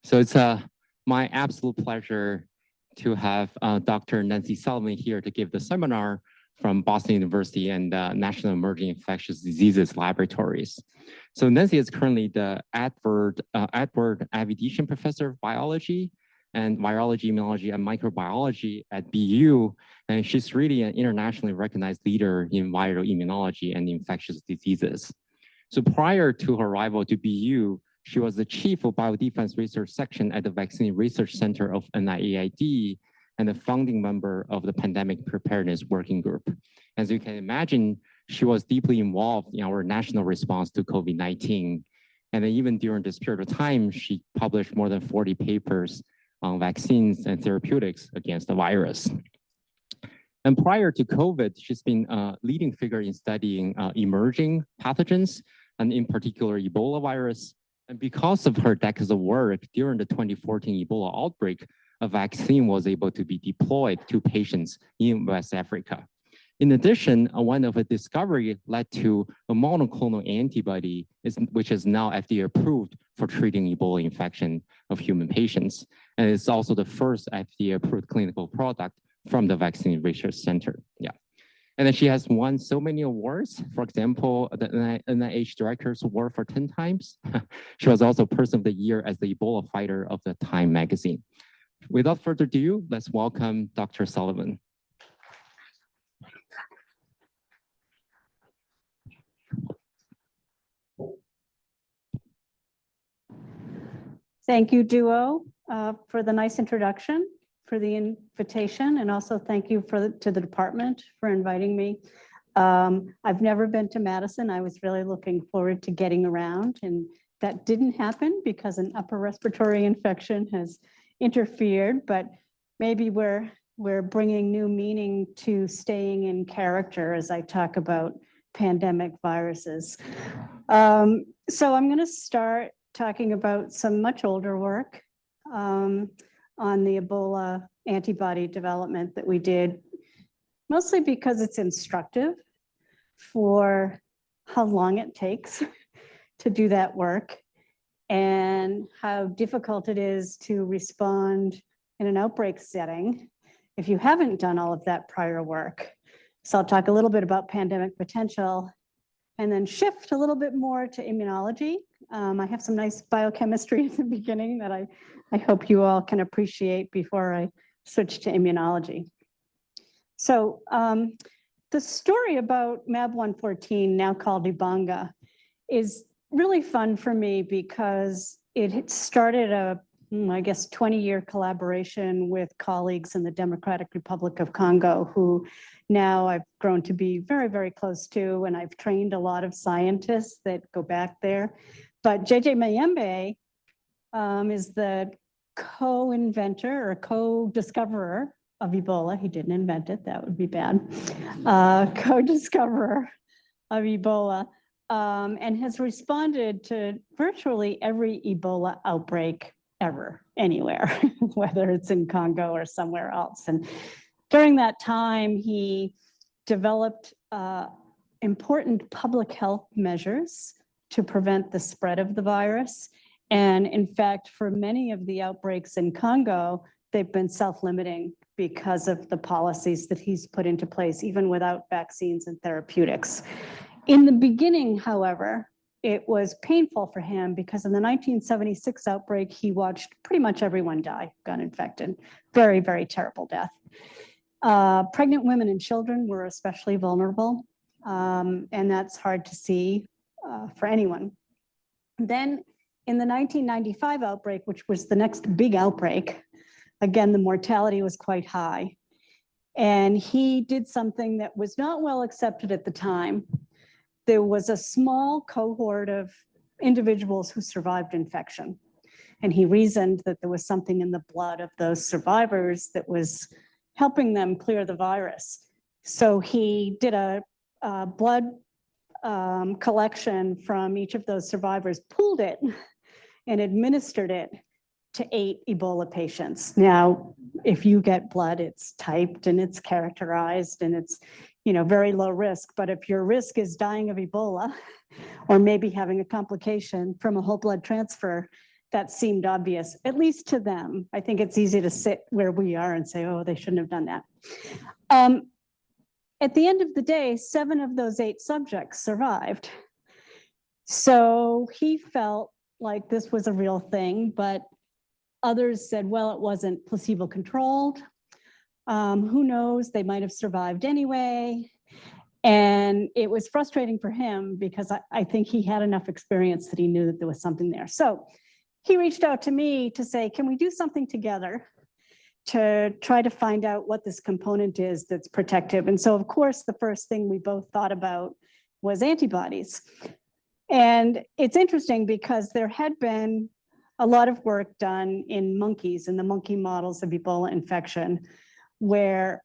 So it's my absolute pleasure to have Dr. Nancy Sullivan here to give the seminar from Boston University and National Emerging Infectious Diseases Laboratories. So Nancy is currently the Edward Avidician Professor of Biology and Virology, Immunology, and Microbiology at BU. And she's really an internationally recognized leader in viral immunology and infectious diseases. So prior to her arrival to BU, she was the chief of Biodefense Research Section at the Vaccine Research Center of NIAID and a founding member of the Pandemic Preparedness Working Group. As you can imagine, she was deeply involved in our national response to COVID-19. And then even during this period of time, she published more than 40 papers on vaccines and therapeutics against the virus. And prior to COVID, she's been a leading figure in studying emerging pathogens, and in particular, Ebola virus. And because of her decades of work during the 2014 Ebola outbreak, a vaccine was able to be deployed to patients in West Africa. In addition, one of her discovery led to a monoclonal antibody, which is now FDA approved for treating Ebola infection of human patients. And it's also the first FDA approved clinical product from the Vaccine Research Center. Yeah. And then she has won so many awards. For example, the NIH Director's Award for 10 times. She was also Person of the Year as the Ebola Fighter of the Time magazine. Without further ado, let's welcome Dr. Sullivan. Thank you, Duo, for the nice introduction, for the invitation, and also thank you to the department for inviting me. I've never been to Madison. I was really looking forward to getting around, and that didn't happen because an upper respiratory infection has interfered, but maybe we're bringing new meaning to staying in character as I talk about pandemic viruses. So I'm going to start talking about some much older work on the Ebola antibody development that we did, mostly because it's instructive for how long it takes to do that work and how difficult it is to respond in an outbreak setting if you haven't done all of that prior work. So I'll talk a little bit about pandemic potential and then shift a little bit more to immunology. I have some nice biochemistry at the beginning that I hope you all can appreciate before I switch to immunology. So the story about MAB114, now called Ibanga, is really fun for me because it started a, I guess, 20-year collaboration with colleagues in the Democratic Republic of Congo, who now I've grown to be very, very close to, and I've trained a lot of scientists that go back there. But JJ Mayembe is the co-inventor or co-discoverer of Ebola. He didn't invent it, that would be bad. Co-discoverer of Ebola, and has responded to virtually every Ebola outbreak ever, anywhere, whether it's in Congo or somewhere else. And during that time, he developed important public health measures to prevent the spread of the virus. And in fact, for many of the outbreaks in Congo, they've been self-limiting because of the policies that he's put into place, even without vaccines and therapeutics. In the beginning, however, it was painful for him because in the 1976 outbreak, he watched pretty much everyone die, got infected. Very, very terrible death. Pregnant women and children were especially vulnerable, and that's hard to see for anyone. Then in the 1995 outbreak, which was the next big outbreak, again, the mortality was quite high. And he did something that was not well accepted at the time. There was a small cohort of individuals who survived infection. And he reasoned that there was something in the blood of those survivors that was helping them clear the virus. So he did a blood collection from each of those survivors, pooled it, and administered it to 8 Ebola patients. Now, if you get blood, it's typed and it's characterized and it's, you know, very low risk. But if your risk is dying of Ebola or maybe having a complication from a whole blood transfer, that seemed obvious, at least to them. I think it's easy to sit where we are and say, oh, they shouldn't have done that. At the end of the day, 7 of those 8 subjects survived. So he felt like this was a real thing, but others said, well, it wasn't placebo controlled. Who knows, they might have survived anyway. And it was frustrating for him because I think he had enough experience that he knew that there was something there. So he reached out to me to say, can we do something together to try to find out what this component is that's protective? And so, of course, the first thing we both thought about was antibodies. And it's interesting because there had been a lot of work done in monkeys, in the monkey models of Ebola infection, where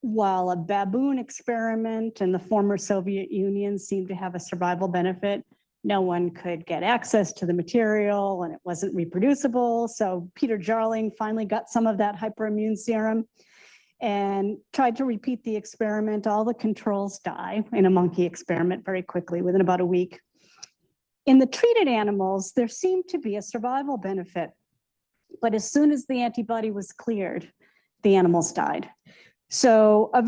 while a baboon experiment in the former Soviet Union seemed to have a survival benefit, no one could get access to the material and it wasn't reproducible. So Peter Jarling finally got some of that hyperimmune serum and tried to repeat the experiment. All the controls die in a monkey experiment very quickly, within about a week. In the treated animals, there seemed to be a survival benefit, but as soon as the antibody was cleared, the animals died. So a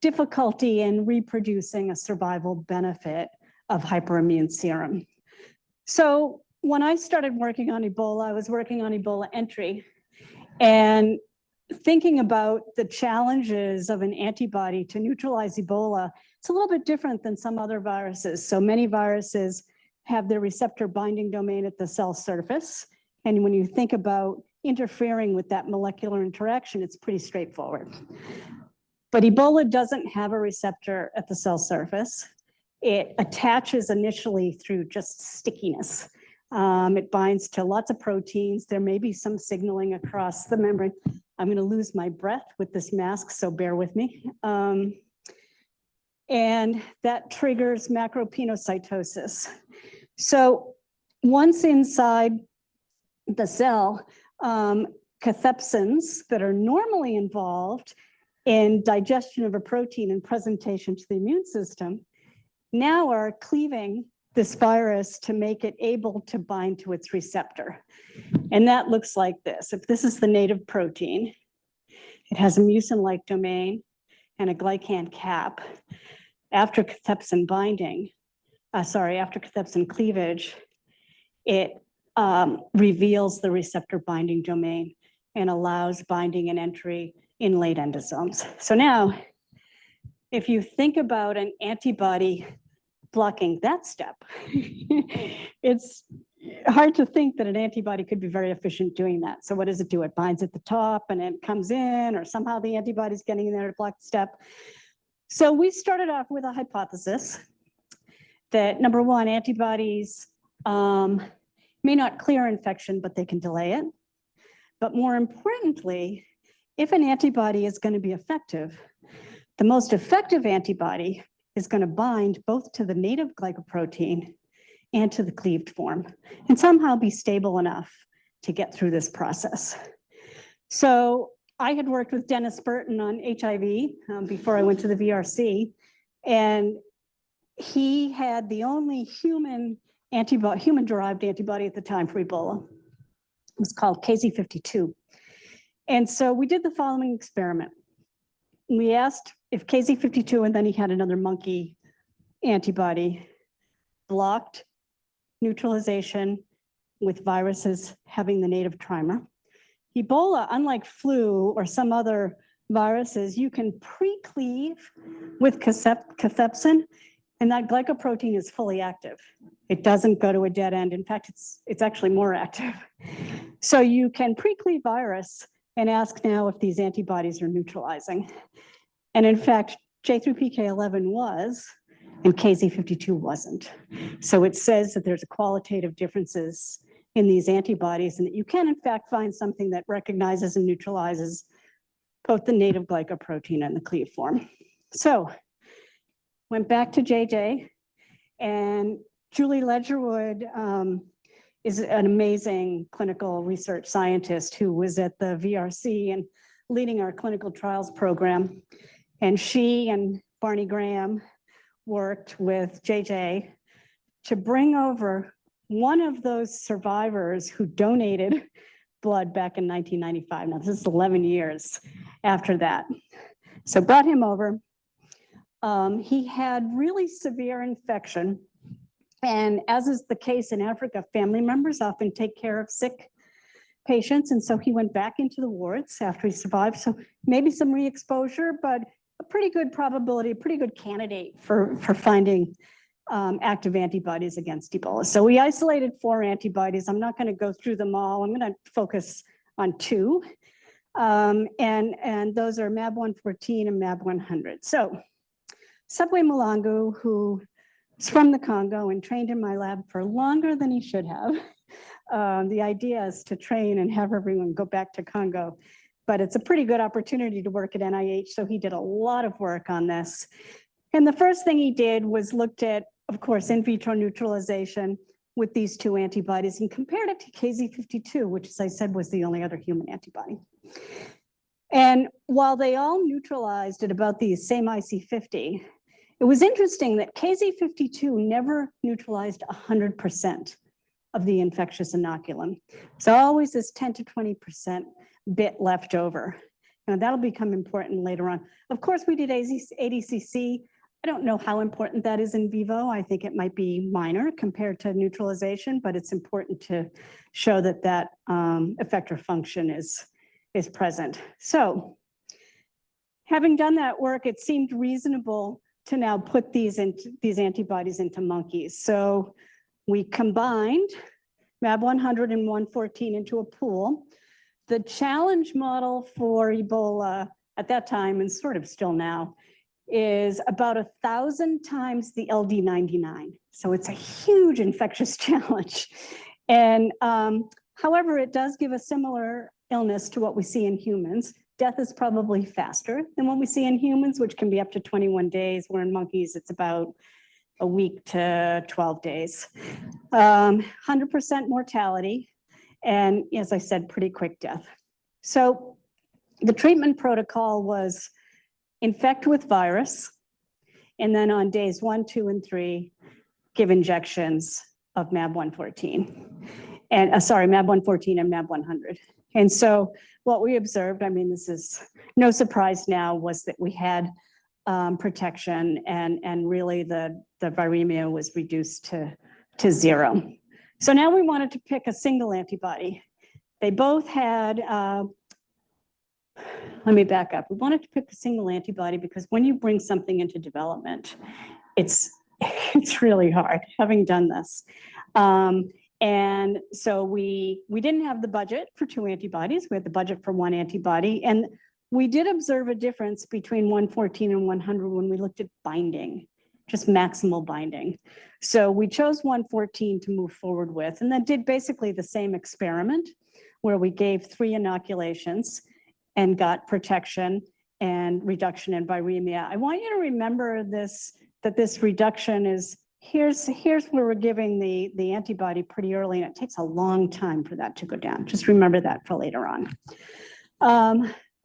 difficulty in reproducing a survival benefit of hyperimmune serum. So when I started working on Ebola, I was working on Ebola entry and thinking about the challenges of an antibody to neutralize Ebola. It's a little bit different than some other viruses. So many viruses have their receptor binding domain at the cell surface. And when you think about interfering with that molecular interaction, it's pretty straightforward. But Ebola doesn't have a receptor at the cell surface. It attaches initially through just stickiness. It binds to lots of proteins. There may be some signaling across the membrane. I'm going to lose my breath with this mask, so bear with me. And that triggers macropinocytosis. So once inside the cell, cathepsins that are normally involved in digestion of a protein and presentation to the immune system now are cleaving this virus to make it able to bind to its receptor. And that looks like this. If this is the native protein, it has a mucin-like domain and a glycan cap. After cathepsin binding, after cathepsin cleavage, it reveals the receptor binding domain and allows binding and entry in late endosomes. So now, if you think about an antibody blocking that step, it's hard to think that an antibody could be very efficient doing that. So what does it do? It binds at the top and it comes in, or somehow the antibody's getting in there to block the step. So we started off with a hypothesis that, number one, antibodies may not clear infection, but they can delay it. But more importantly, if an antibody is going to be effective, the most effective antibody is going to bind both to the native glycoprotein and to the cleaved form, and somehow be stable enough to get through this process. So I had worked with Dennis Burton on HIV before I went to the VRC, and he had the only human-derived antibody at the time for Ebola. It was called KZ52. And so we did the following experiment. We asked if KZ52, and then he had another monkey antibody, blocked neutralization with viruses having the native trimer. Ebola, unlike flu or some other viruses, you can pre-cleave with cathepsin, and that glycoprotein is fully active. It doesn't go to a dead end. In fact, it's actually more active. So you can pre-cleave virus and ask now if these antibodies are neutralizing. And in fact, J3PK11 was, and KZ52 wasn't. So it says that there's a qualitative differences in these antibodies, and that you can in fact find something that recognizes and neutralizes both the native glycoprotein and the cleaved form. So went back to JJ, and Julie Ledgerwood is an amazing clinical research scientist who was at the VRC and leading our clinical trials program. And she and Barney Graham worked with JJ to bring over one of those survivors who donated blood back in 1995. Now, this is 11 years after that. So brought him over. He had really severe infection. And as is the case in Africa, family members often take care of sick patients. And so he went back into the wards after he survived. So maybe some re-exposure, but a pretty good probability, a pretty good candidate for finding active antibodies against Ebola. So we isolated 4 antibodies. I'm not going to go through them all. I'm going to focus on 2. And those are MAB114 and MAB100. So Subwe Mulangu, who is from the Congo and trained in my lab for longer than he should have. The idea is to train and have everyone go back to Congo, but it's a pretty good opportunity to work at NIH. So he did a lot of work on this. And the first thing he did was looked at, of course, in vitro neutralization with these 2 antibodies and compared it to KZ52, which, as I said, was the only other human antibody. And while they all neutralized at about the same IC50, it was interesting that KZ52 never neutralized 100% of the infectious inoculum. So always this 10 to 20% bit left over. And that'll become important later on. Of course, we did ADCC. I don't know how important that is in vivo. I think it might be minor compared to neutralization, but it's important to show that that effector function is present. So having done that work, it seemed reasonable to now put these antibodies into monkeys. So we combined MAB100 and 114 into a pool. The challenge model for Ebola at that time, and sort of still now, is about 1,000 times the LD99. So it's a huge infectious challenge. And however, it does give a similar illness to what we see in humans. Death is probably faster than what we see in humans, which can be up to 21 days, where in monkeys, it's about a week to 12 days. 100% mortality, and as I said, pretty quick death. So the treatment protocol was infect with virus, and then on days 1, 2, and 3, give injections of MAB114. And MAB114 and MAB100. And so what we observed, I mean, this is no surprise now, was that we had protection, and really the viremia was reduced to 0. So now we wanted to pick a single antibody. They both had, let me back up. We wanted to pick a single antibody because when you bring something into development, it's really hard, having done this. And so we didn't have the budget for 2 antibodies. We had the budget for 1 antibody. And we did observe a difference between 114 and 100 when we looked at binding, just maximal binding. So we chose 114 to move forward with, and then did basically the same experiment where we gave 3 inoculations and got protection and reduction in viremia. I want you to remember this, that this reduction is, here's where we're giving the antibody pretty early, and it takes a long time for that to go down. Just remember that for later on.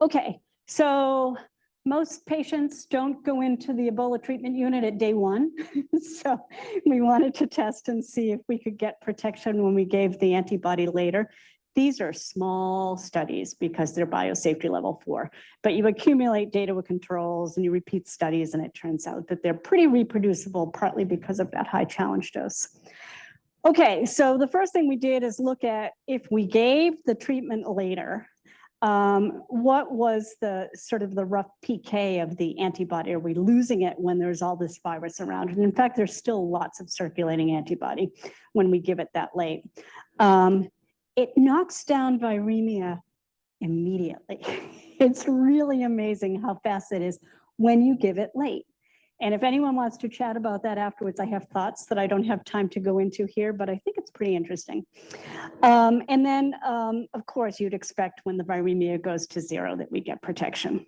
Okay, so most patients don't go into the Ebola treatment unit at day 1. So we wanted to test and see if we could get protection when we gave the antibody later. These are small studies because they're biosafety level 4, but you accumulate data with controls and you repeat studies, and it turns out that they're pretty reproducible, partly because of that high challenge dose. Okay, so the first thing we did is look at, if we gave the treatment later, what was the sort of the rough PK of the antibody? Are we losing it when there's all this virus around? And in fact, there's still lots of circulating antibody when we give it that late. It knocks down viremia immediately. It's really amazing how fast it is when you give it late. And if anyone wants to chat about that afterwards, I have thoughts that I don't have time to go into here, but I think it's pretty interesting. And then, of course, you'd expect when the viremia goes to 0 that we get protection.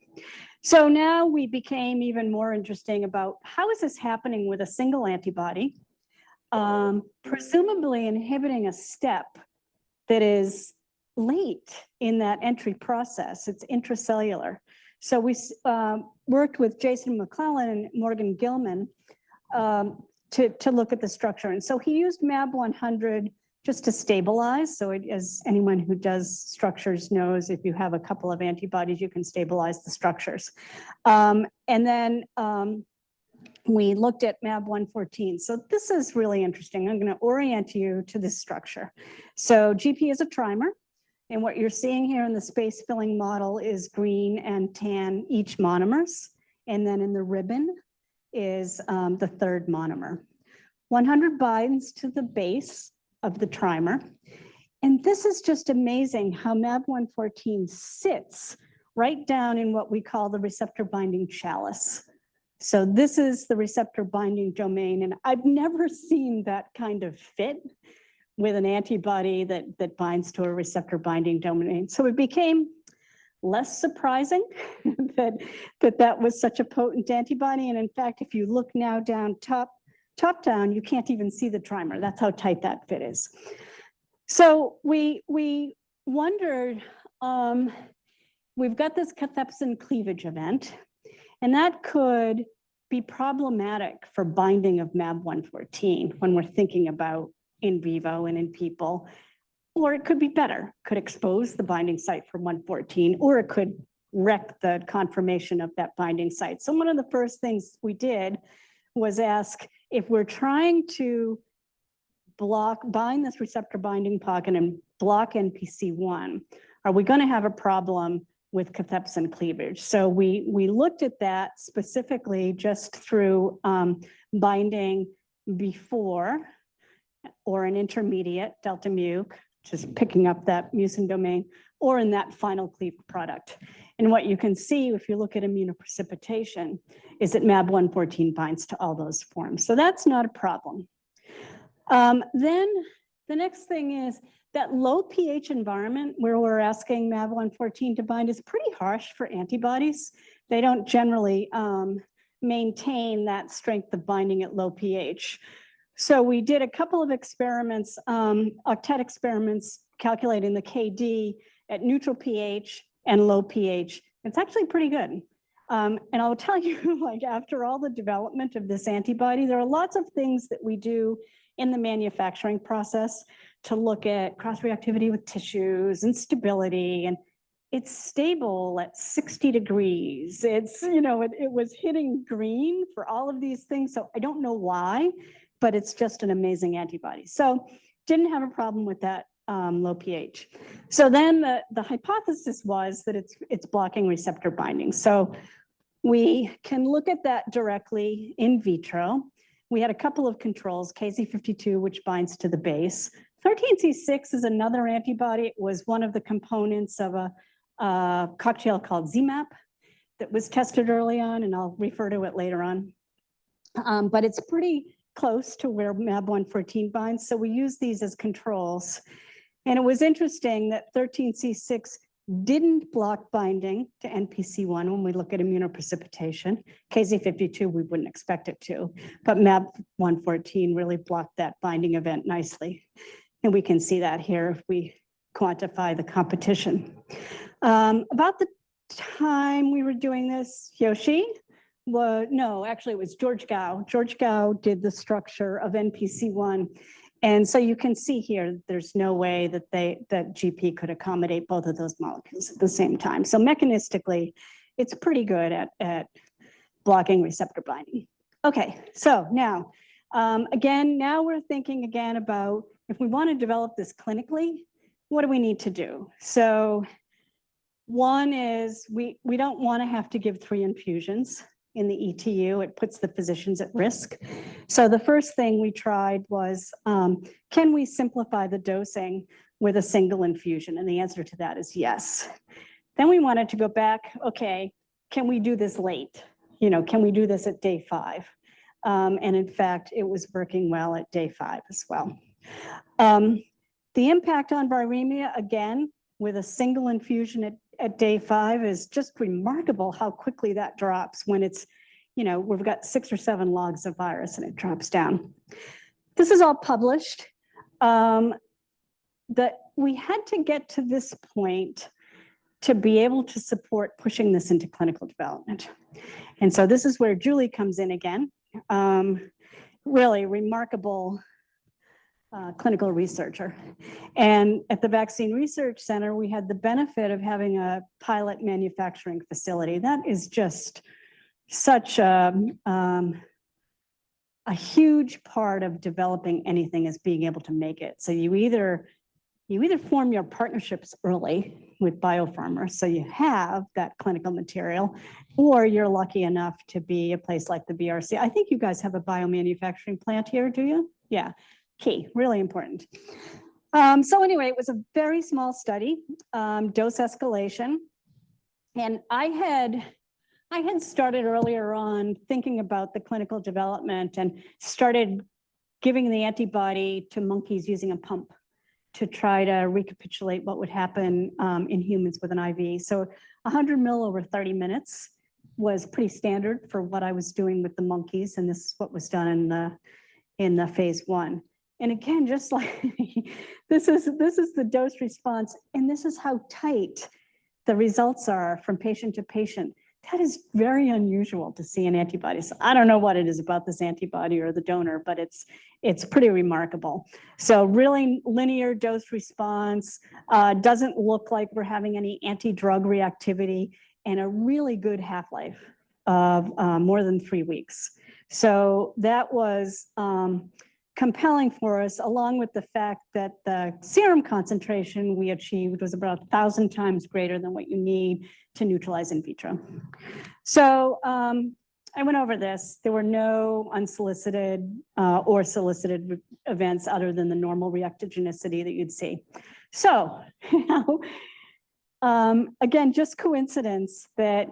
So now we became even more interesting about how is this happening with a single antibody, presumably inhibiting a step that is late in that entry process. It's intracellular. So we worked with Jason McClellan and Morgan Gilman to look at the structure. And so he used MAB 100 just to stabilize. So as anyone who does structures knows, if you have a couple of antibodies, you can stabilize the structures. And then we looked at MAB 114. So this is really interesting. I'm going to orient you to this structure. So GP is a trimer. And what you're seeing here in the space filling model is green and tan, each monomers. And then in the ribbon is the third monomer. 100 binds to the base of the trimer. And this is just amazing how MAB 114 sits right down in what we call the receptor binding chalice. So this is the receptor binding domain. And I've never seen that kind of fit with an antibody that binds to a receptor binding domain. So it became less surprising that was such a potent antibody. And in fact, if you look now down top down, you can't even see the trimer. That's how tight that fit is. So we wondered, we've got this cathepsin cleavage event, and that could be problematic for binding of MAB 114 when we're thinking about in vivo and in people, or it could be better, could expose the binding site for 114, or it could wreck the conformation of that binding site. So one of the first things we did was ask, if we're trying to bind this receptor binding pocket and block NPC1, are we going to have a problem with cathepsin cleavage? So we looked at that specifically just through binding before or an intermediate delta mu, just picking up that mucin domain, or in that final cleaved product. And what you can see if you look at immunoprecipitation is that MAB 114 binds to all those forms. So that's not a problem. Then the next thing is that low pH environment where we're asking MAB 114 to bind is pretty harsh for antibodies. They don't generally maintain that strength of binding at low pH. So we did a couple of experiments, octet experiments, calculating the KD at neutral pH and low pH. It's actually pretty good. And I'll tell you, like after all the development of this antibody, there are lots of things that we do in the manufacturing process to look at cross-reactivity with tissues and stability. And it's stable at 60 degrees. It's, you know, it was hitting green for all of these things. So I don't know why, but it's just an amazing antibody. So didn't have a problem with that low pH. So then the hypothesis was that it's blocking receptor binding. So we can look at that directly in vitro. We had a couple of controls, KZ52, which binds to the base. 13C6 is another antibody. It was one of the components of a cocktail called ZMAP that was tested early on, and I'll refer to it later on. But it's pretty close to where MAB 114 binds. So we use these as controls. And it was interesting that 13C6 didn't block binding to NPC1 when we look at immunoprecipitation. KZ52, we wouldn't expect it to, but MAB 114 really blocked that binding event nicely. And we can see that here if we quantify the competition. About the time we were doing this, Yoshi, no, actually it was George Gao. George Gao did the structure of NPC1. And so you can see here, there's no way that GP could accommodate both of those molecules at the same time. So mechanistically, it's pretty good at blocking receptor binding. Okay, so now, again, now we're thinking again about if we want to develop this clinically, what do we need to do? So one is we don't want to have to give 3 infusions in the ETU. It puts the physicians at risk. So the first thing we tried was, can we simplify the dosing with a single infusion? And the answer to that is yes. Then we wanted to go back, okay, can we do this late? You know, can we do this at day 5? And in fact, it was working well at day 5 as well. The impact on viremia, again, with a single infusion at day 5 is just remarkable how quickly that drops when it's, you know, we've got 6 or 7 logs of virus and it drops down. This is all published. That we had to get to this point to be able to support pushing this into clinical development. And so this is where Julie comes in again. really remarkable clinical researcher. And at the Vaccine Research Center, we had the benefit of having a pilot manufacturing facility. That is just such a huge part of developing anything, is being able to make it. So you either form your partnerships early with biopharmers, so you have that clinical material, or you're lucky enough to be a place like the BRC. I think you guys have a biomanufacturing plant here, do you? Yeah, key, really important. So anyway, it was a very small study, dose escalation. And I had started earlier on thinking about the clinical development and started giving the antibody to monkeys using a pump to try to recapitulate what would happen in humans with an IV. So 100 ml over 30 minutes was pretty standard for what I was doing with the monkeys, and this is what was done in the phase 1. And again, just like this is the dose response, and this is how tight the results are from patient to patient. That is very unusual to see in antibodies. So I don't know what it is about this antibody or the donor, but it's pretty remarkable. So really linear dose response, doesn't look like we're having any anti-drug reactivity, and a really good half-life of more than 3 weeks. So that was compelling for us, along with the fact that the serum concentration we achieved was about 1,000 times greater than what you need to neutralize in vitro. So I went over this. There were no unsolicited or solicited events other than the normal reactogenicity that you'd see. So again, just coincidence that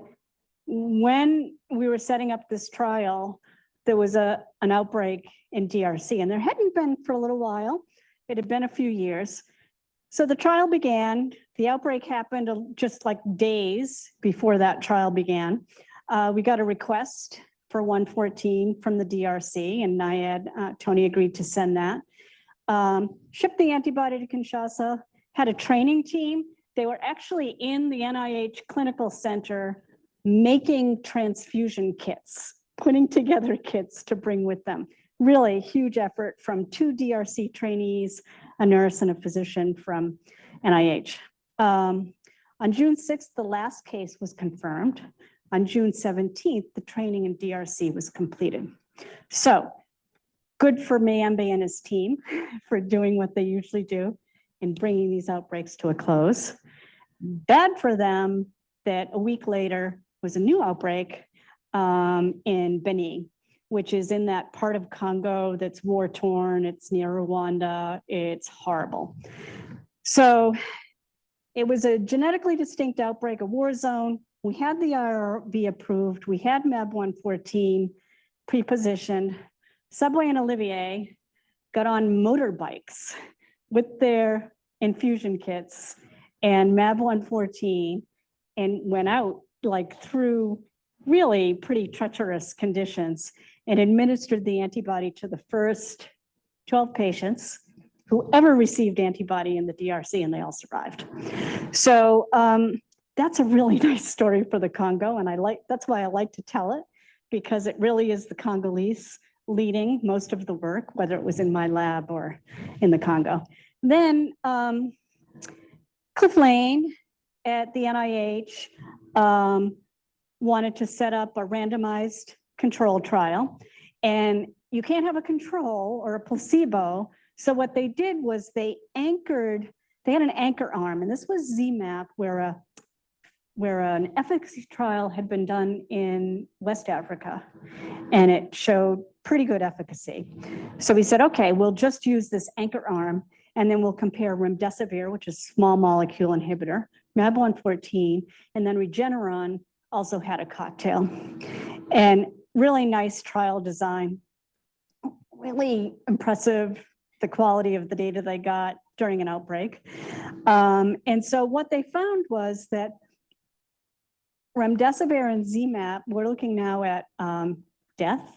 when we were setting up this trial, there was an outbreak in DRC, and there hadn't been for a little while. It had been a few years. So the trial began. The outbreak happened just like days before that trial began. We got a request for 114 from the DRC, and NIAID, Tony agreed to send that. Shipped the antibody to Kinshasa, had a training team. They were actually in the NIH Clinical Center making transfusion kits, putting together kits to bring with them. Really huge effort from 2 DRC trainees, a nurse and a physician from NIH. On June 6th, the last case was confirmed. On June 17th, the training in DRC was completed. So good for Mayembe and his team for doing what they usually do in bringing these outbreaks to a close. Bad for them that a week later was a new outbreak in Beni, which is in that part of Congo that's war-torn. It's near Rwanda. It's horrible. So it was a genetically distinct outbreak, a war zone. We had the IRB approved. We had MAB-114 pre-positioned. Subway and Olivier got on motorbikes with their infusion kits and MAB-114 and went out like through really pretty treacherous conditions and administered the antibody to the first 12 patients who ever received antibody in the DRC, and they all survived. So that's a really nice story for the Congo, and that's why I like to tell it, because it really is the Congolese leading most of the work, whether it was in my lab or in the Congo. Then Cliff Lane at the NIH wanted to set up a randomized control trial, and you can't have a control or a placebo. So what they did was they had an anchor arm, and this was ZMAP, where an efficacy trial had been done in West Africa, and it showed pretty good efficacy. So we said, okay, we'll just use this anchor arm, and then we'll compare remdesivir, which is small molecule inhibitor, MAB-114, and then Regeneron also had a cocktail. And really nice trial design, really impressive, the quality of the data they got during an outbreak. And so what they found was that remdesivir and ZMAP, we're looking now at death,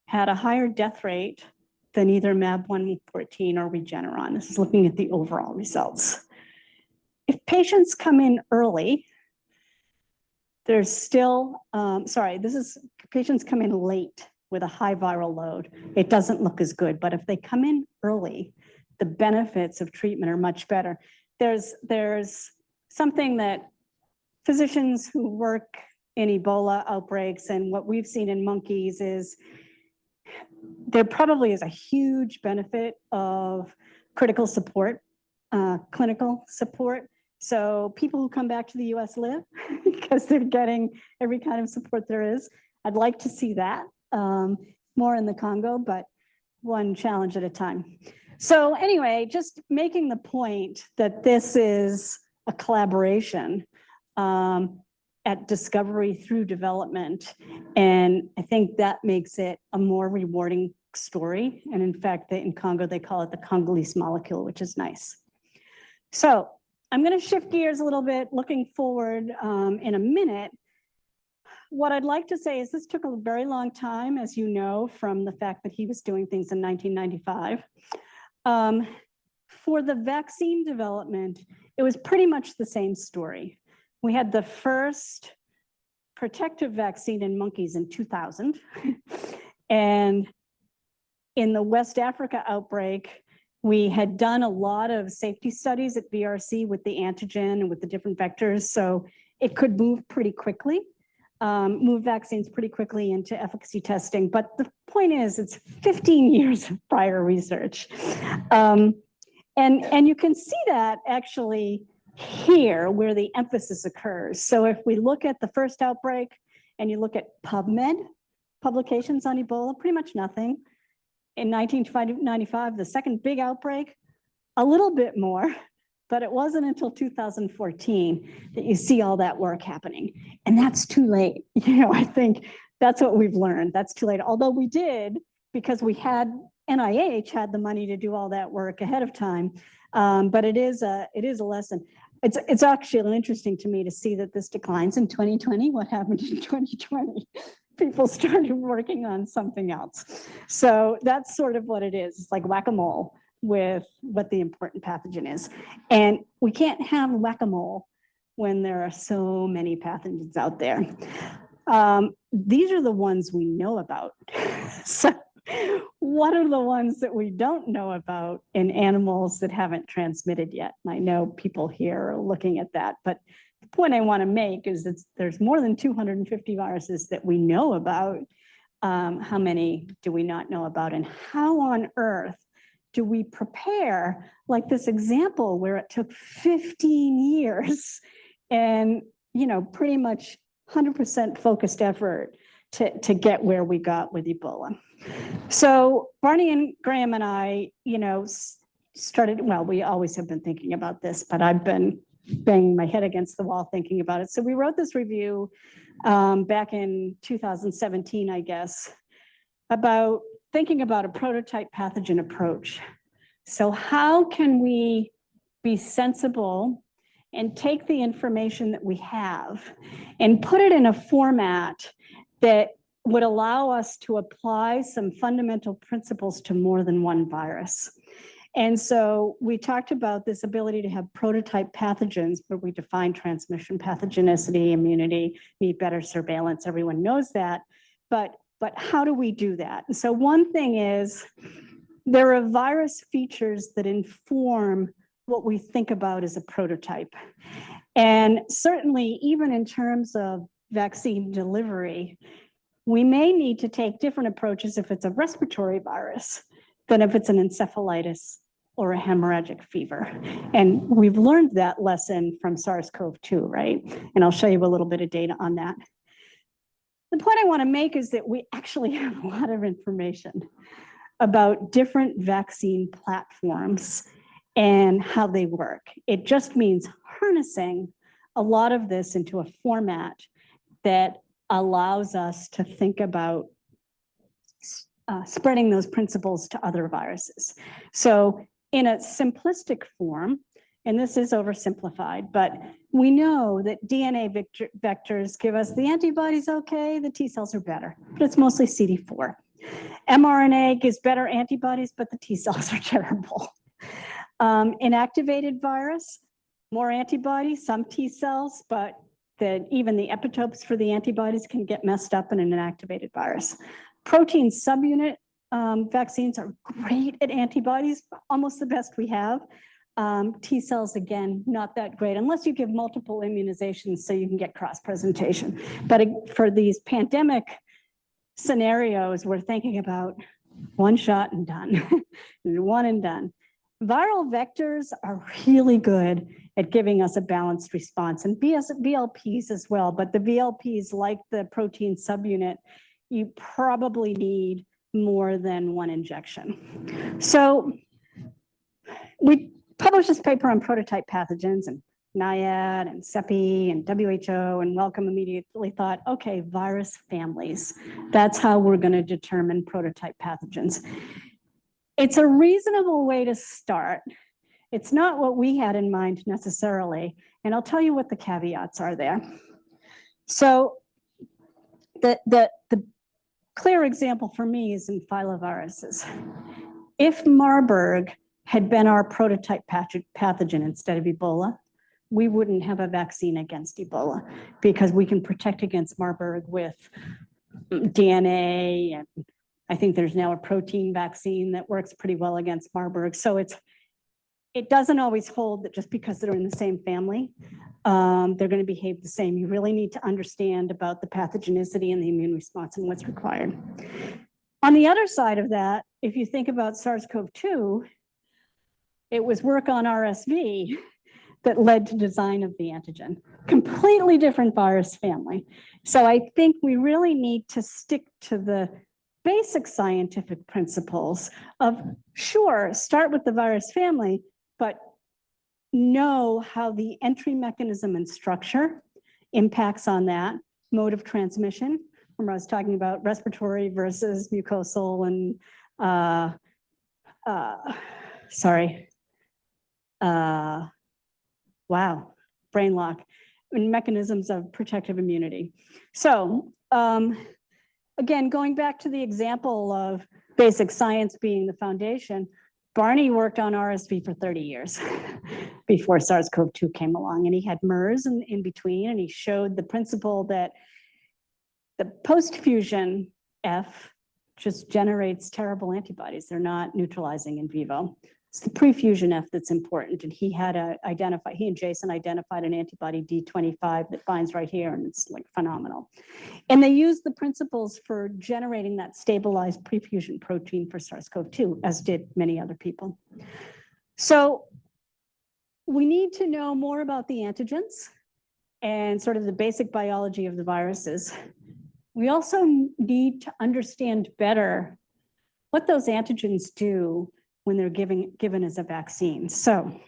had a higher death rate than either MAB-114 or Regeneron. This is looking at the overall results. If patients come in early, there's still, patients come in late with a high viral load, it doesn't look as good. But if they come in early, the benefits of treatment are much better. There's something that physicians who work in Ebola outbreaks and what we've seen in monkeys is there probably is a huge benefit of critical support, clinical support. So people who come back to the US live because they're getting every kind of support there is. I'd like to see that more in the Congo, but one challenge at a time. So anyway, just making the point that this is a collaboration at discovery through development. And I think that makes it a more rewarding story. And in fact, in Congo, they call it the Congolese molecule, which is nice. So I'm going to shift gears a little bit, looking forward in a minute. What I'd like to say is this took a very long time, as you know, from the fact that he was doing things in 1995. For the vaccine development, it was pretty much the same story. We had the first protective vaccine in monkeys in 2000. And in the West Africa outbreak, we had done a lot of safety studies at VRC with the antigen and with the different vectors. So it could move pretty quickly, move vaccines pretty quickly into efficacy testing. But the point is, it's 15 years of prior research. And you can see that actually here where the emphasis occurs. So if we look at the first outbreak and you look at PubMed publications on Ebola, pretty much nothing. In 1995, the second big outbreak, a little bit more, but it wasn't until 2014 that you see all that work happening. And that's too late. You know, I think that's what we've learned. That's too late. Although we did, because we had, NIH had the money to do all that work ahead of time. But it is a lesson. It's actually interesting to me to see that this declines in 2020. What happened in 2020? People started working on something else. So that's sort of what it is. It's like whack-a-mole with what the important pathogen is. And we can't have whack-a-mole when there are so many pathogens out there. These are the ones we know about. So what are the ones that we don't know about in animals that haven't transmitted yet? And I know people here are looking at that, but the point I want to make is that there's more than 250 viruses that we know about. How many do we not know about? And how on earth do we prepare, like this example where it took 15 years and, you know, pretty much 100% focused effort to get where we got with Ebola. So Barney and Graham and I, you know, started, well, we always have been thinking about this, but I've been banging my head against the wall thinking about it. So we wrote this review back in 2017, I guess, about thinking about a prototype pathogen approach. So how can we be sensible and take the information that we have and put it in a format that would allow us to apply some fundamental principles to more than one virus? And so we talked about this ability to have prototype pathogens where we define transmission, pathogenicity, immunity, need better surveillance. Everyone knows that, but how do we do that? And so one thing is there are virus features that inform what we think about as a prototype. And certainly even in terms of vaccine delivery, we may need to take different approaches if it's a respiratory virus than if it's an encephalitis or a hemorrhagic fever. And we've learned that lesson from SARS-CoV-2, right? And I'll show you a little bit of data on that. The point I want to make is that we actually have a lot of information about different vaccine platforms and how they work. It just means harnessing a lot of this into a format that allows us to think about spreading those principles to other viruses. So in a simplistic form, and this is oversimplified, but we know that DNA vectors give us the antibodies okay, the T cells are better, but it's mostly CD4. mRNA gives better antibodies, but the T cells are terrible. Inactivated virus, more antibodies, some T cells, but even the epitopes for the antibodies can get messed up in an inactivated virus. Protein subunit vaccines are great at antibodies, almost the best we have. T cells, again, not that great, unless you give multiple immunizations so you can get cross-presentation. But for these pandemic scenarios, we're thinking about one shot and done, one and done. Viral vectors are really good at giving us a balanced response, and VLPs as well, but the VLPs, like the protein subunit, you probably need more than one injection. So we published this paper on prototype pathogens, and NIAID and CEPI and WHO and Wellcome immediately thought, okay, virus families, that's how we're going to determine prototype pathogens. It's a reasonable way to start. It's not what we had in mind necessarily, and I'll tell you what the caveats are there. So the clear example for me is in filoviruses. If Marburg had been our prototype pathogen instead of Ebola, we wouldn't have a vaccine against Ebola, because we can protect against Marburg with DNA, and I think there's now a protein vaccine that works pretty well against Marburg. So it doesn't always hold that just because they're in the same family, they're going to behave the same. You really need to understand about the pathogenicity and the immune response and what's required. On the other side of that, if you think about SARS-CoV-2, it was work on RSV that led to design of the antigen. Completely different virus family. So I think we really need to stick to the basic scientific principles of, sure, start with the virus family, but know how the entry mechanism and structure impacts on that mode of transmission. Remember, I was talking about respiratory versus mucosal and wow, brain lock, and mechanisms of protective immunity. So again, going back to the example of basic science being the foundation, Barney worked on RSV for 30 years before SARS-CoV-2 came along, and he had MERS in between, and he showed the principle that the post-fusion F just generates terrible antibodies. They're not neutralizing in vivo. It's the pre-fusion F that's important, and he and Jason identified an antibody D25 that binds right here, and it's like phenomenal. And they used the principles for generating that stabilized pre-fusion protein for SARS-CoV-2, as did many other people. So we need to know more about the antigens and sort of the basic biology of the viruses. We also need to understand better what those antigens do when they're given as a vaccine. So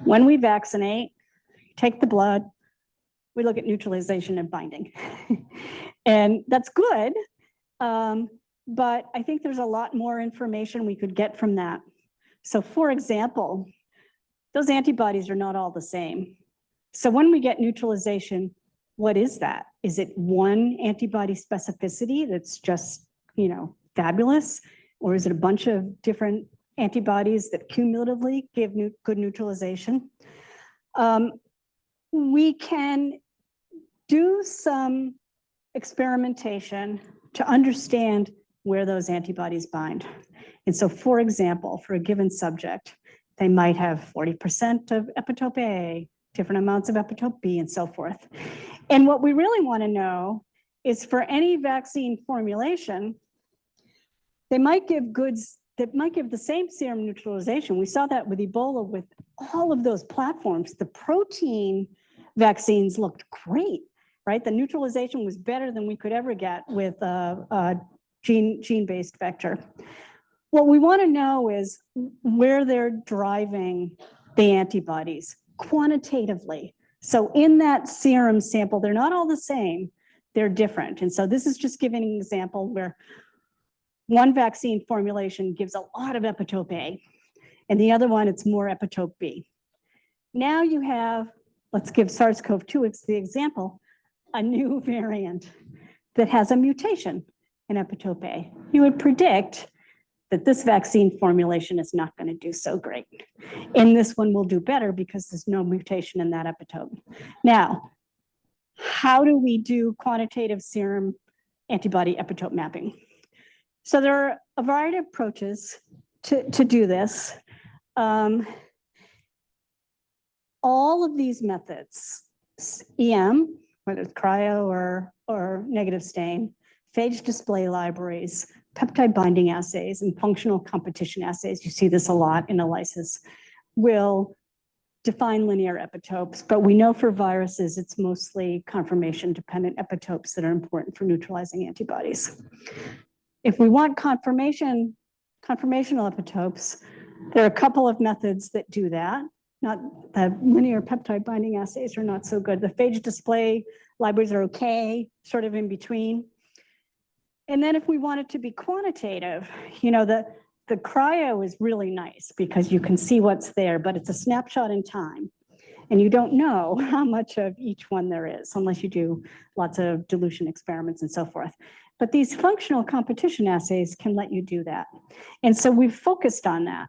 when we vaccinate, take the blood, we look at neutralization and binding. And that's good, but I think there's a lot more information we could get from that. So for example, those antibodies are not all the same. So when we get neutralization, what is that? Is it one antibody specificity that's just, fabulous? Or is it a bunch of different antibodies that cumulatively give good neutralization? We can do some experimentation to understand where those antibodies bind. And so, for example, for a given subject, they might have 40% of epitope A, different amounts of epitope B, and so forth. And what we really want to know is, for any vaccine formulation, they might give goods that might give the same serum neutralization. We saw that with Ebola with all of those platforms. The protein vaccines looked great, right? The neutralization was better than we could ever get with a gene-based vector. What we want to know is where they're driving the antibodies quantitatively. So in that serum sample, they're not all the same, they're different. And so this is just giving an example where one vaccine formulation gives a lot of epitope A, and the other one, it's more epitope B. Now you have, let's give SARS-CoV-2, it's the example, a new variant that has a mutation in epitope A. You would predict that this vaccine formulation is not going to do so great. And this one will do better because there's no mutation in that epitope. Now, how do we do quantitative serum antibody epitope mapping. So there are a variety of approaches to do this. All of these methods, EM, whether it's cryo or negative stain, phage display libraries, peptide binding assays, and functional competition assays, you see this a lot in ELISIS, will define linear epitopes, but we know for viruses, it's mostly conformation-dependent epitopes that are important for neutralizing antibodies. If we want conformational epitopes, there are a couple of methods that do that. Not the linear peptide binding assays are not so good. The phage display libraries are okay, sort of in between. And then if we want it to be quantitative, you know, the cryo is really nice because you can see what's there, but it's a snapshot in time. And you don't know how much of each one there is unless you do lots of dilution experiments and so forth. But these functional competition assays can let you do that. And so we've focused on that.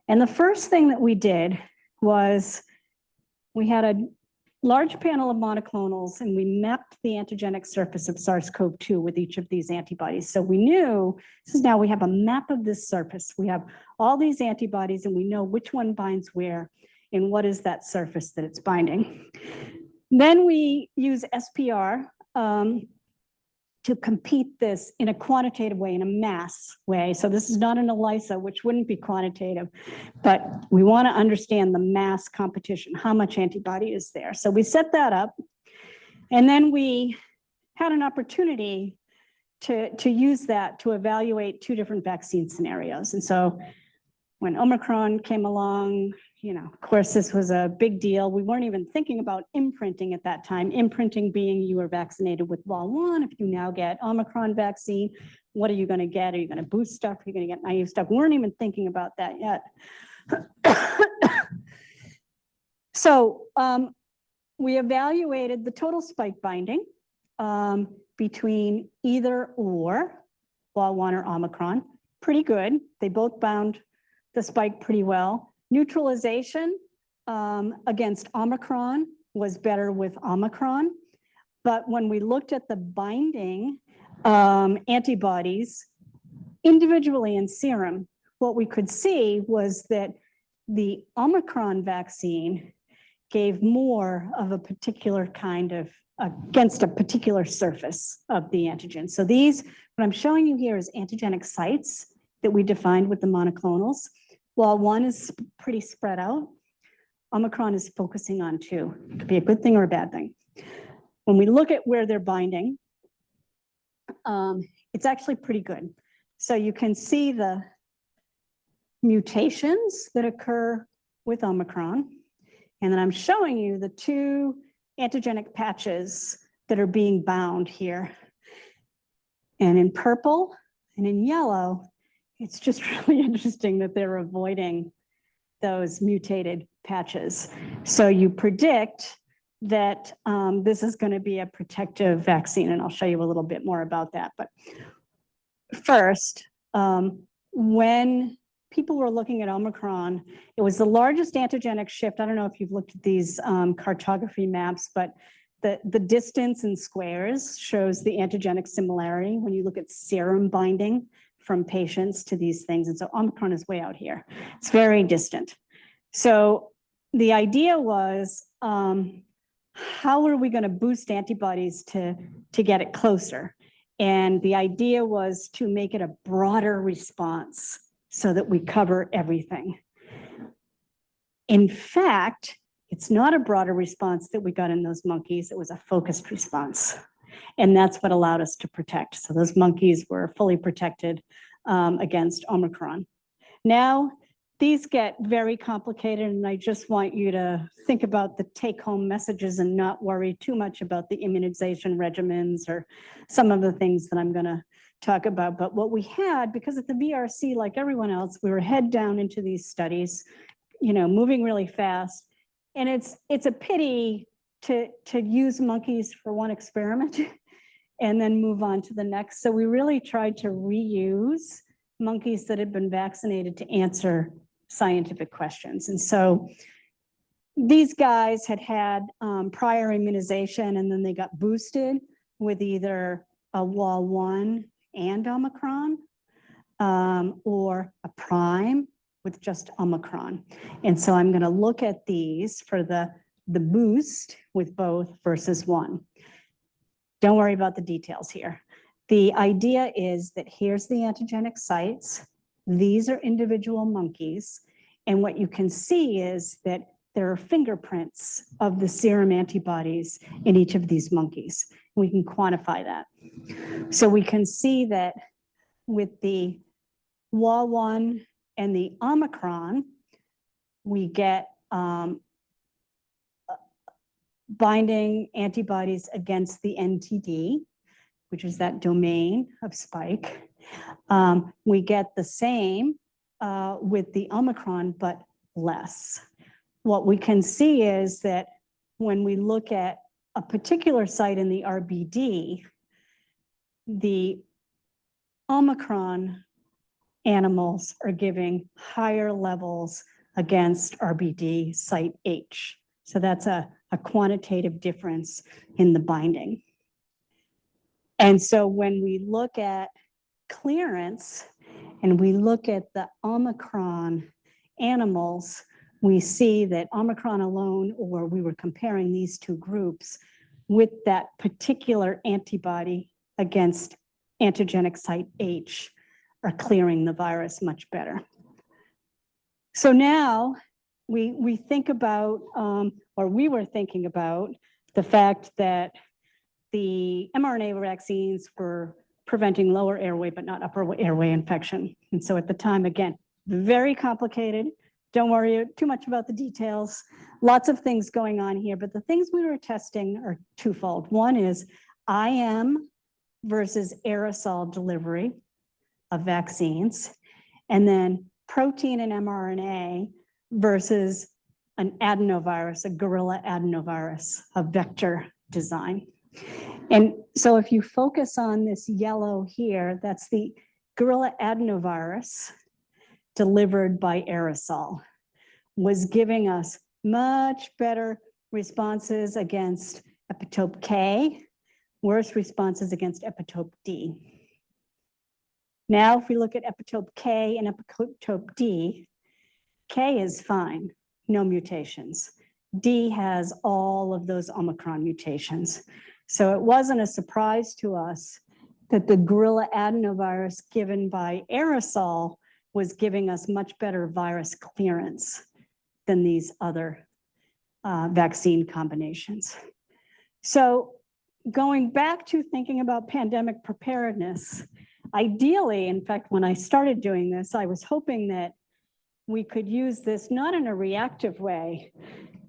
And the first thing that we did was we had a large panel of monoclonals and we mapped the antigenic surface of SARS-CoV-2 with each of these antibodies. So we knew, this is now we have a map of this surface. We have all these antibodies and we know which one binds where and what is that surface that it's binding. Then we use SPR to compete this in a quantitative way, in a mass way. So this is not an ELISA, which wouldn't be quantitative, but we want to understand the mass competition, how much antibody is there. So we set that up, and then we had an opportunity to use that to evaluate two different vaccine scenarios. And so when Omicron came along, you know, of course, this was a big deal. We weren't even thinking about imprinting at that time. Imprinting being you were vaccinated with Wall1. If you now get Omicron vaccine, what are you going to get? Are you going to boost stuff? Are you going to get naive stuff? We weren't even thinking about that yet. So we evaluated the total spike binding between either or Wall1 or Omicron. Pretty good. They both bound the spike pretty well. Neutralization against Omicron was better with Omicron. But when we looked at the binding antibodies individually in serum, what we could see was that the Omicron vaccine gave more of a particular kind of, against a particular surface of the antigen. So these, what I'm showing you here is antigenic sites that we defined with the monoclonals. While one is pretty spread out, Omicron is focusing on two. It could be a good thing or a bad thing. When we look at where they're binding, it's actually pretty good. So you can see the mutations that occur with Omicron. And then I'm showing you the two antigenic patches that are being bound here. And in purple and in yellow, it's just really interesting that they're avoiding those mutated patches. So you predict that this is going to be a protective vaccine, and I'll show you a little bit more about that. But first, when people were looking at Omicron, it was the largest antigenic shift. I don't know if you've looked at these cartography maps, but the distance in squares shows the antigenic similarity when you look at serum binding from patients to these things. And so Omicron is way out here. It's very distant. So the idea was, how are we going to boost antibodies to get it closer? And the idea was to make it a broader response so that we cover everything. In fact, it's not a broader response that we got in those monkeys. It was a focused response. And that's what allowed us to protect. So those monkeys were fully protected against Omicron. Now, these get very complicated, and I just want you to think about the take-home messages and not worry too much about the immunization regimens or some of the things that I'm going to talk about. But what we had, because at the VRC, like everyone else, we were head down into these studies, you know, moving really fast. And it's a pity to use monkeys for one experiment and then move on to the next. So we really tried to reuse monkeys that had been vaccinated to answer scientific questions. And so these guys had prior immunization, and then they got boosted with either a wall 1 and Omicron, or a prime with just Omicron. And so I'm going to look at these for the boost with both versus 1. Don't worry about the details here. The idea is that here's the antigenic sites. These are individual monkeys. And what you can see is that there are fingerprints of the serum antibodies in each of these monkeys. We can quantify that. So we can see that with the WA1 and the Omicron, we get binding antibodies against the NTD, which is that domain of spike. We get the same with the Omicron, but less. What we can see is that when we look at a particular site in the RBD, the Omicron animals are giving higher levels against RBD site H. So that's a quantitative difference in the binding. And so when we look at clearance and we look at the Omicron animals, we see that Omicron alone, or we were comparing these two groups with that particular antibody against antigenic site H, are clearing the virus much better. So now we think about, or we were thinking about the fact that the mRNA vaccines were preventing lower airway, but not upper airway infection. And so at the time, again, very complicated. Don't worry too much about the details. Lots of things going on here, but the things we were testing are twofold. One is IM versus aerosol delivery of vaccines, and then protein and mRNA versus an adenovirus, a gorilla adenovirus, a vector design. And so if you focus on this yellow here, that's the gorilla adenovirus delivered by aerosol, was giving us much better responses against epitope K, worse responses against epitope D. Now, if we look at epitope K and epitope D, K is fine, no mutations. D has all of those Omicron mutations. So it wasn't a surprise to us that the gorilla adenovirus given by aerosol was giving us much better virus clearance than these other vaccine combinations. So going back to thinking about pandemic preparedness, ideally, in fact, when I started doing this, I was hoping that we could use this not in a reactive way,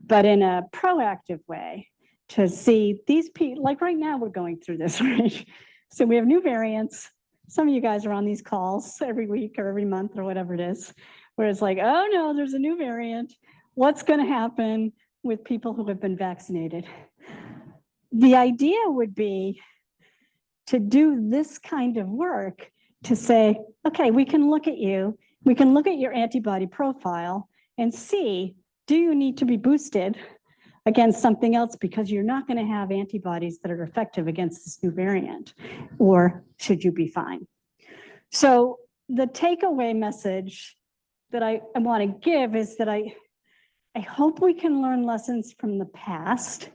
but in a proactive way to see these people, like right now we're going through this, right? So we have new variants. Some of you guys are on these calls every week or every month or whatever it is, where it's like, oh no, there's a new variant. What's going to happen with people who have been vaccinated? The idea would be to do this kind of work to say, okay, we can look at you, we can look at your antibody profile and see, do you need to be boosted against something else because you're not going to have antibodies that are effective against this new variant, or should you be fine? So the takeaway message that I want to give is that I hope we can learn lessons from the past.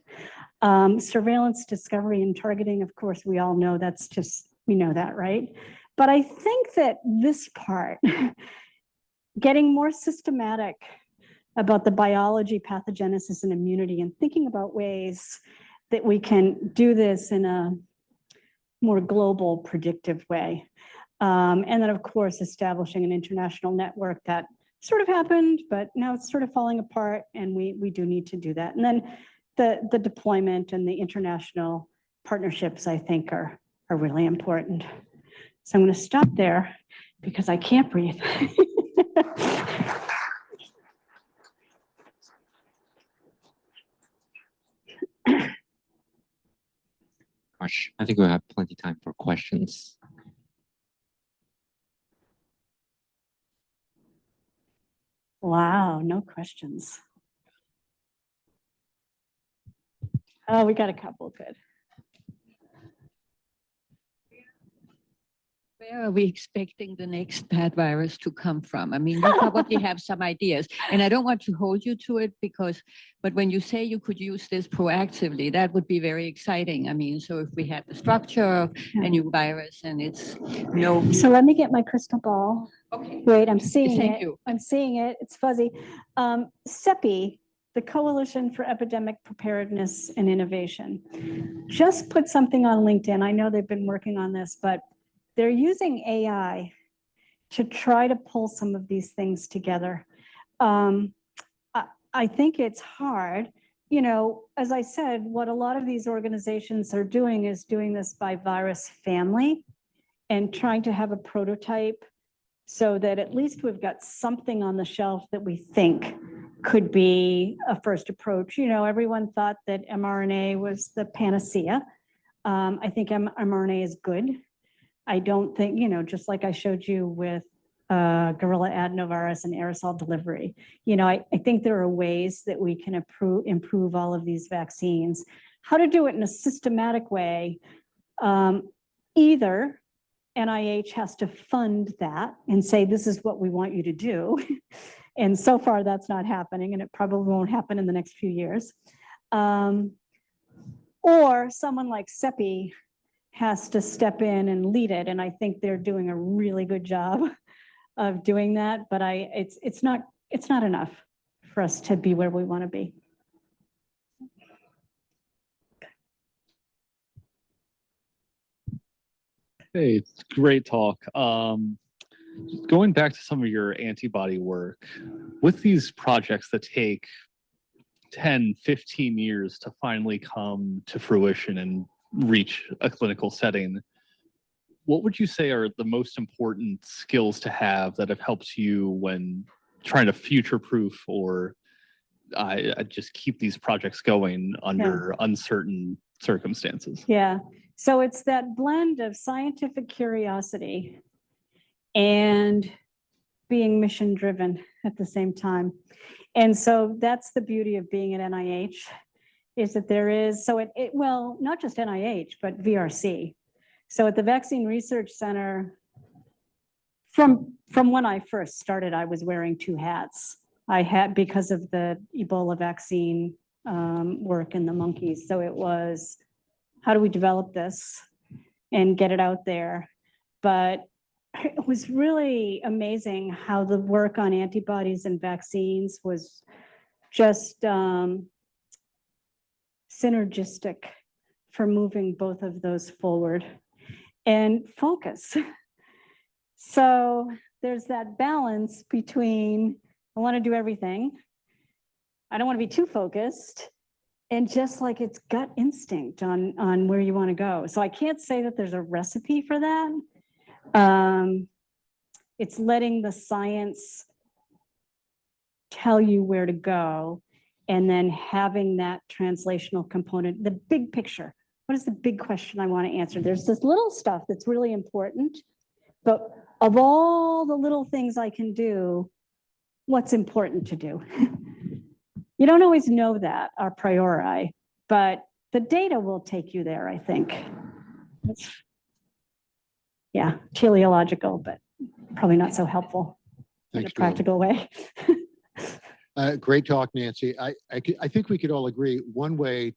Surveillance, discovery, and targeting, of course, we all know that's just, we know that, right? But I think that this part, getting more systematic about the biology, pathogenesis, and immunity, and thinking about ways that we can do this in a more global, predictive way. And then, of course, establishing an international network that sort of happened, but now it's sort of falling apart, and we do need to do that. And then the deployment and the international partnerships, I think, are really important. So I'm going to stop there because I can't breathe. Gosh, I think we have plenty of time for questions. Wow, no questions. Oh, we got a couple, good. Where are we expecting the next bad virus to come from? I mean, we probably have some ideas, and I don't want to hold you to it but when you say you could use this proactively, that would be very exciting. I mean, so if we had the structure of a new virus and it's no. So let me get my crystal ball. Okay. Wait, I'm seeing Thank it. you. I'm seeing it. It's fuzzy. CEPI, the Coalition for Epidemic Preparedness and Innovation, just put something on LinkedIn. I know they've been working on this, but they're using AI to try to pull some of these things together. I think it's hard. You know, as I said, what a lot of these organizations are doing is doing this by virus family and trying to have a prototype so that at least we've got something on the shelf that we think could be a first approach. You know, everyone thought that mRNA was the panacea. I think mRNA is good. I don't think, you know, just like I showed you with gorilla adenovirus and aerosol delivery, you know, I think there are ways that we can improve all of these vaccines. How to do it in a systematic way, either NIH has to fund that and say, this is what we want you to do. And so far that's not happening, and it probably won't happen in the next few years. Or someone like CEPI has to step in and lead it. And I think they're doing a really good job of doing that, but it's not enough for us to be where we want to be. Hey, it's great talk. Going back to some of your antibody work, with these projects that take 10, 15 years to finally come to fruition and reach a clinical setting, what would you say are the most important skills to have that have helped you when trying to future-proof or just keep these projects going under uncertain circumstances? Yeah, so it's that blend of scientific curiosity and being mission driven at the same time. And so that's the beauty of being at NIH, is that there is, so well, not just NIH, but VRC. So at the Vaccine Research Center, from when I first started, I was wearing two hats. I had, because of the Ebola vaccine work in the monkeys. So it was, how do we develop this and get it out there? But it was really amazing how the work on antibodies and vaccines was just synergistic for moving both of those forward and focus. So there's that balance between, I want to do everything, I don't want to be too focused, and just like it's gut instinct on where you want to go. So I can't say that there's a recipe for that. It's letting the science tell you where to go, and then having that translational component, the big picture. What is the big question I want to answer? There's this little stuff that's really important, but of all the little things I can do, what's important to do? You don't always know that a priori, but the data will take you there, I think. Yeah, teleological, but probably not so helpful in a practical way. Great talk, Nancy. I think we could all agree one way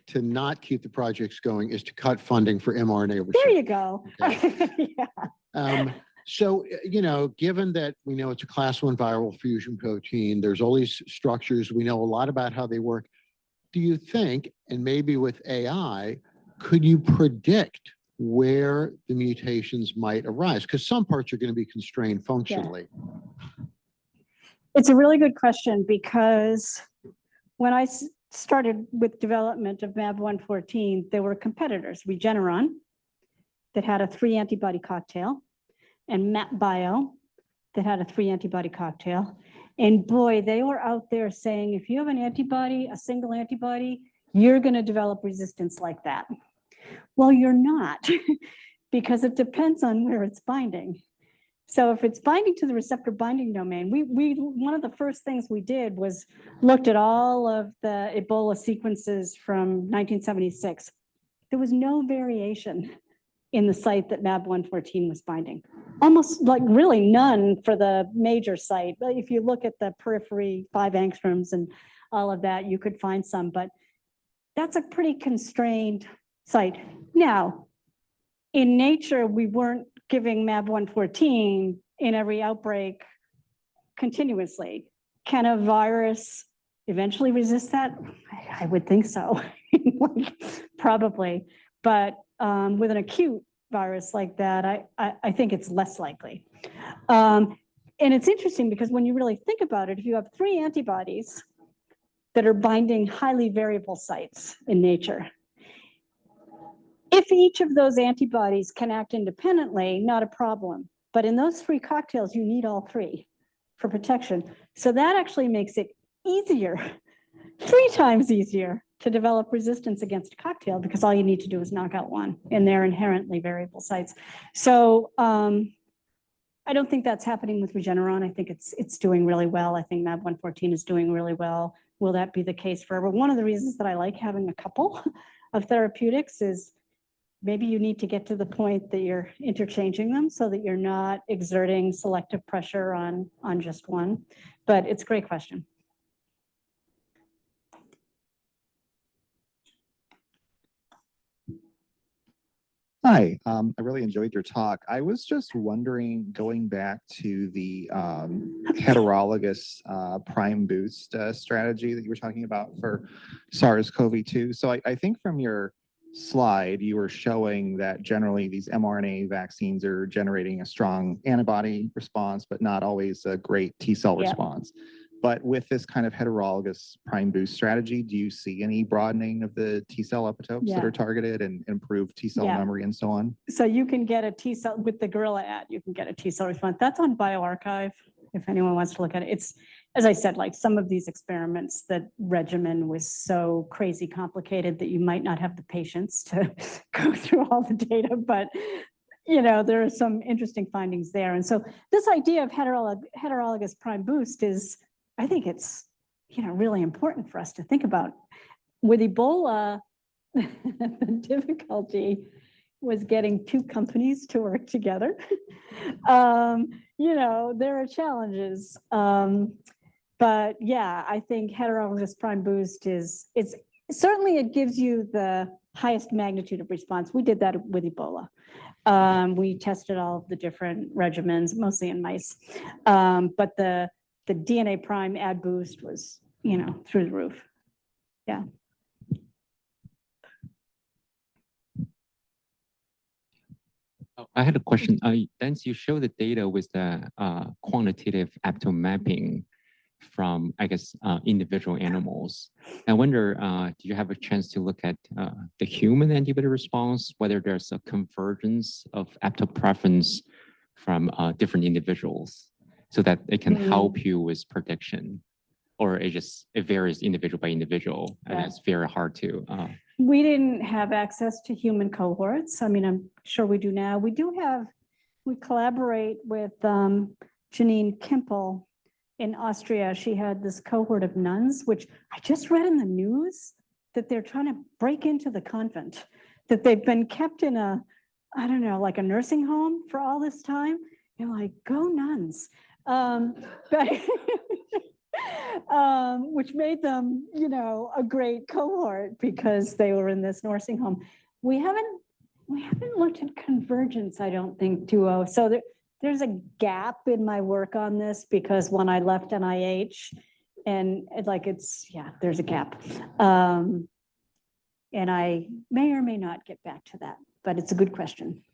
to not keep the projects going is to cut funding for mRNA research. There you go. Okay. Yeah. So, you know, given that we know it's a class 1 viral fusion protein, there's all these structures, we know a lot about how they work. Do you think, and maybe with AI, could you predict where the mutations might arise? Because some parts are going to be constrained functionally. Yeah. It's a really good question, because when I started with development of MAB114, there were competitors, Regeneron, that had a 3 antibody cocktail, and MapBio that had a 3 antibody cocktail. And boy, they were out there saying, if you have an antibody, a single antibody, you're going to develop resistance like that. Well, you're not, because it depends on where it's binding. So if it's binding to the receptor binding domain, one of the first things we did was looked at all of the Ebola sequences from 1976. There was no variation in the site that MAB114 was binding. Almost like really none for the major site. But if you look at the periphery, 5 angstroms and all of that, you could find some, but that's a pretty constrained site. Now, in nature, we weren't giving MAB114 in every outbreak continuously. Can a virus eventually resist that? I would think so, probably. But with an acute virus like that, I think it's less likely. And it's interesting because when you really think about it, if you have 3 antibodies that are binding highly variable sites in nature, if each of those antibodies can act independently, not a problem. But in those 3 cocktails, you need all 3 for protection. So that actually makes it easier, 3 times easier to develop resistance against a cocktail, because all you need to do is knock out 1 and they're inherently variable sites. So I don't think that's happening with Regeneron. I think it's doing really well. I think MAB114 is doing really well. Will that be the case forever? One of the reasons that I like having a couple of therapeutics is maybe you need to get to the point that you're interchanging them so that you're not exerting selective pressure on just one. But it's a great question. Hi, I really enjoyed your talk. I was just wondering, going back to the heterologous prime boost strategy that you were talking about for SARS-CoV-2. So I think from your slide, you were showing that generally these mRNA vaccines are generating a strong antibody response, but not always a great T-cell response. But with this kind of heterologous prime boost strategy, do you see any broadening of the T-cell epitopes that are targeted and improved T-cell memory and so on? So you can get a T-cell with the gorilla ad, you can get a T-cell response. That's on bioRxiv, if anyone wants to look at it. It's, as I said, like some of these experiments, the regimen was so crazy complicated that you might not have the patience to go through all the data, but you know, there are some interesting findings there. And so this idea of heterologous prime boost is, I think it's, you know, really important for us to think about. With Ebola, the difficulty was getting 2 companies to work together. You know, there are challenges. But yeah, I think heterologous prime boost is, certainly it gives you the highest magnitude of response. We did that with Ebola. We tested all of the different regimens, mostly in mice. But the DNA prime ad boost was, you know, through the roof. Yeah. I had a question. Since you showed the data with the quantitative epitope mapping from, I guess, individual animals, I wonder, do you have a chance to look at the human antibody response, whether there's a convergence of epitope preference from different individuals, so that it can help you with prediction, or it varies individual by individual, and it's very hard to. We didn't have access to human cohorts. I mean, I'm sure we do now. We collaborate with Janine Kimpel in Austria. She had this cohort of nuns, which I just read in the news that they're trying to break into the convent, that they've been kept in a, I don't know, like a nursing home for all this time. You're like, go nuns. But which made them, you know, a great cohort because they were in this nursing home. We haven't looked at convergence, I don't think, duo. So there's a gap in my work on this because when I left NIH, and there's a gap. And I may or may not get back to that, but it's a good question.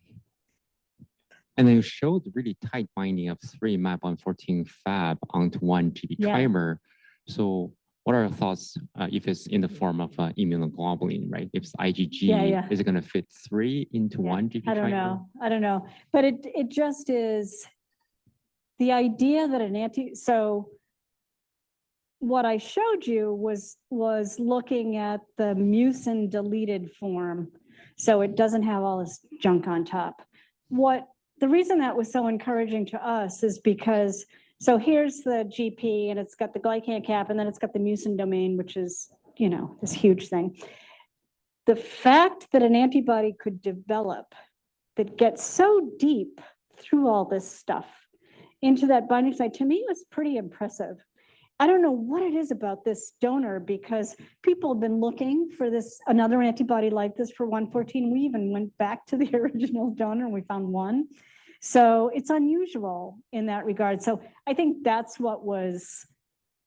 And then you showed really tight binding of 3 MAB114 Fab onto 1 GB trimer. So what are your thoughts if it's in the form of immunoglobulin, right? If it's IgG, is it going to fit 3 into 1 GB trimer? I don't know. But it just is the idea that so what I showed you was looking at the mucin deleted form. So it doesn't have all this junk on top. The reason that was so encouraging to us is because, so here's the GP and it's got the glycan cap and then it's got the mucin domain, which is, you know, this huge thing. The fact that an antibody could develop that get so deep through all this stuff into that binding site, to me, was pretty impressive. I don't know what it is about this donor, because people have been looking for this, another antibody like this for 114. We even went back to the original donor and we found one. So it's unusual in that regard. So I think that's what was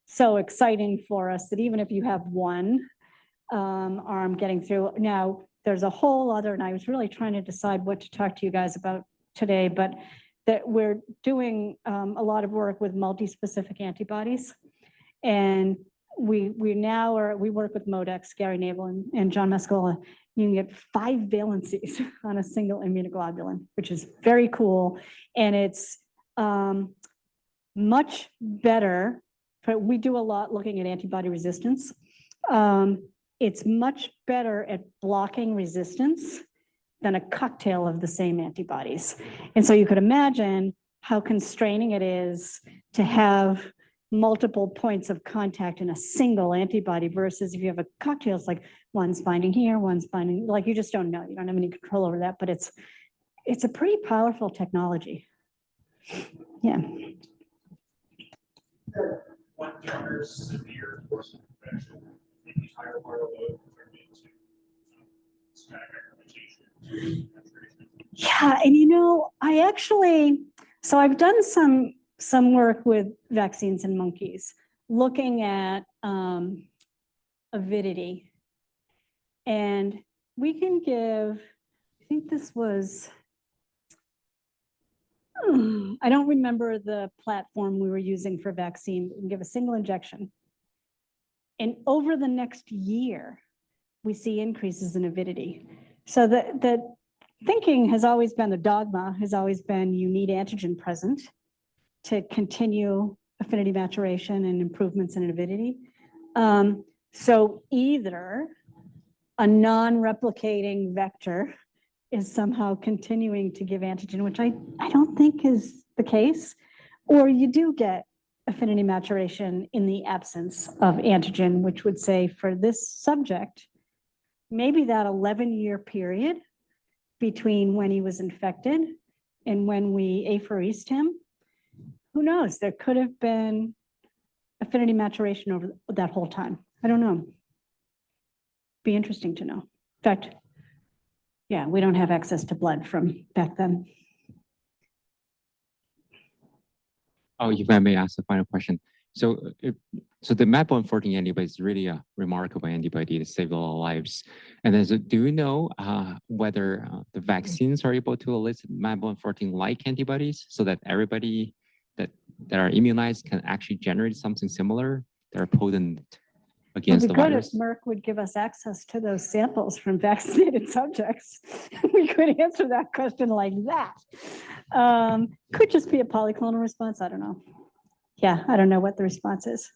so exciting for us, that even if you have one arm getting through. Now, there's a whole other, and I was really trying to decide what to talk to you guys about today, but that we're doing a lot of work with multi-specific antibodies. And we work with MoDex, Gary Navel and John Mascola. You can get 5 valencies on a single immunoglobulin, which is very cool. And it's much better. But we do a lot looking at antibody resistance. It's much better at blocking resistance than a cocktail of the same antibodies. And so you could imagine how constraining it is to have multiple points of contact in a single antibody versus if you have a cocktail, it's like one's binding here, one's binding, like you just don't know. You don't have any control over that, but it's a pretty powerful technology. Yeah. What triggers severe course of infection in the higher viral load contributing to systematic aggravation? Yeah, and I actually, so I've done some work with vaccines in monkeys, looking at avidity. And we can give, I think this was, I don't remember the platform we were using for vaccine. We can give a single injection. And over the next year, we see increases in avidity. So the thinking has always been, the dogma has always been, you need antigen present to continue affinity maturation and improvements in avidity. So either a non-replicating vector is somehow continuing to give antigen, which I don't think is the case, or you do get affinity maturation in the absence of antigen, which would say for this subject, maybe that 11-year period between when he was infected and when we apheresed him, who knows? There could have been affinity maturation over that whole time. I don't know. Be interesting to know. In fact, yeah, we don't have access to blood from back then. Oh, if I may ask a final question. So, so the MAP114 antibody is really a remarkable antibody to save a lot of lives. And then, so do you know whether the vaccines are able to elicit MAP114-like antibodies so that everybody that are immunized can actually generate something similar that are potent against the virus? If Merck would give us access to those samples from vaccinated subjects. We could answer that question like that. Could just be a polyclonal response. I don't know. Yeah, I don't know what the response is.